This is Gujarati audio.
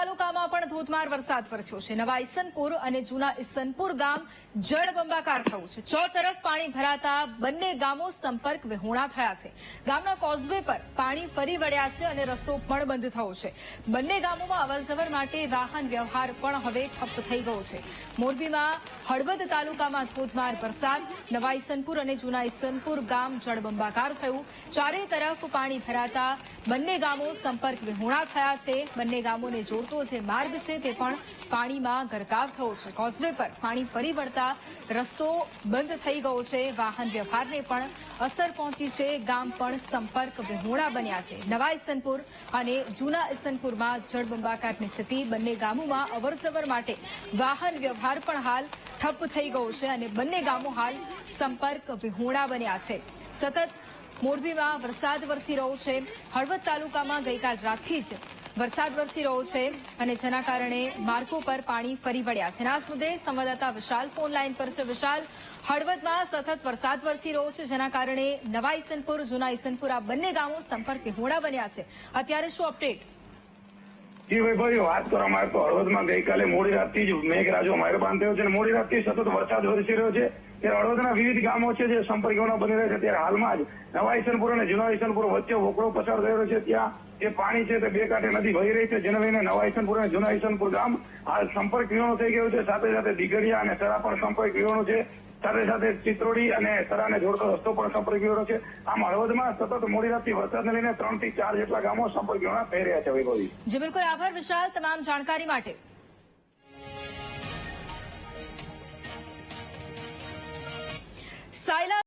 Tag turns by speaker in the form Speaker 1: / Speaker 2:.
Speaker 1: તાલુકામાં પણ ધોધમાર વરસાદ વરસ્યો છે। નવા ઈસનપુર અને જૂના ઈસનપુર ગામ જળબંબાકાર થયું છે। ચોતરફ પાણી ભરાતા બંને ગામો સંપર્ક વિહોણા થયા છે। ગામના કોઝવે પર પાણી ફરી વળ્યા છે અને રસ્તો પણ બંધ થયો છે। બંને ગામોમાં અવરજવર માટે વાહન વ્યવહાર પણ હવે ઠપ થઈ ગયો છે। મોરબીમાં હળવદ તાલુકામાં ધોધમાર વરસાદ, નવા ઈસનપુર અને જૂના ઈસનપુર ગામ જળબંબાકાર થયું। ચારે તરફ પાણી ભરાતા બંને ગામો સંપર્ક વિહોણા થયા છે। બંને ગામોને જોડતો જે માર્ગ છે તે પણ પાણીમાં ગરકાવ થયો છે। કોઝવે પર પાણી ફરી વળતા રસ્તો બંધ થઈ ગયો છે। વાહન વ્યવહારને પણ અસર પહોંચી છે। ગામ પણ સંપર્ક વિહોણા બન્યા છે। નવા ઈસનપુર અને જૂના ઈસનપુરમાં જળબંબાકારની સ્થિતિ, બંને ગામોમાં અવરજવર માટે વાહન વ્યવહાર પણ હાલ ઠપ થઈ ગયો છે અને બંને ગામો હાલ સંપર્ક વિહોણા બન્યા છે। સતત મોરબીમાં વરસાદ વરસી રહ્યો છે। હળવદ તાલુકામાં ગઈકાલ રાતથી જ વરસાદ વરસી રહ્યો છે અને જેના કારણે માર્ગો પર પાણી ફરી વળ્યા છે। આ જ મુદ્દે સંવાદદાતા વિશાલ ફોન લાઈન પર છે। વિશાલ, હળવદમાં સતત વરસાદ વરસી રહ્યો છે જેના કારણે નવા ઈસનપુર, જૂના ઈસનપુર આ બંને ગામો સંપર્ક વિહોણા બન્યા છે। અત્યારે શું અપડેટ?
Speaker 2: જી વૈભવી, વાત કરવામાં આવે તો હળવદમાં ગઈકાલે મોડી રાતથી જ મેઘરાજો મહેરબાન થયો છે અને મોડી રાતથી સતત વરસાદ વરસી રહ્યો છે। ત્યારે હળવદના વિવિધ ગામો છે જે સંપર્ક વિહોણા બની રહ્યા છે। ત્યારે હાલમાં જ નવા ઈસનપુર અને જૂના ઈસનપુર વચ્ચે વોકળો પસાર થઈ રહ્યો છે। ત્યાં જે પાણી છે તે બે કાંઠે નદી વહી રહી છે, જેને લઈને નવા ઈસનપુર અને જૂના ઈસનપુર ગામ હાલ સંપર્ક વિહોણું થઈ ગયું છે। સાથે સાથે દીગડિયા અને સરા પણ સંપર્ક વિહોણું છે। સાથે સાથે ચિત્રોડી અને સરાને જોડતો રસ્તો પણ સંપર્ક વિહોણો છે। આમ હળવદમાં સતત મોડી રાતથી વરસાદને લઈને 3 થી 4 જેટલા ગામો સંપર્ક વિહોણા થઈ રહ્યા છે। વૈભવી
Speaker 1: જી બિલકુલ, આભાર વિશાલ તમામ જાણકારી માટે। સાયલા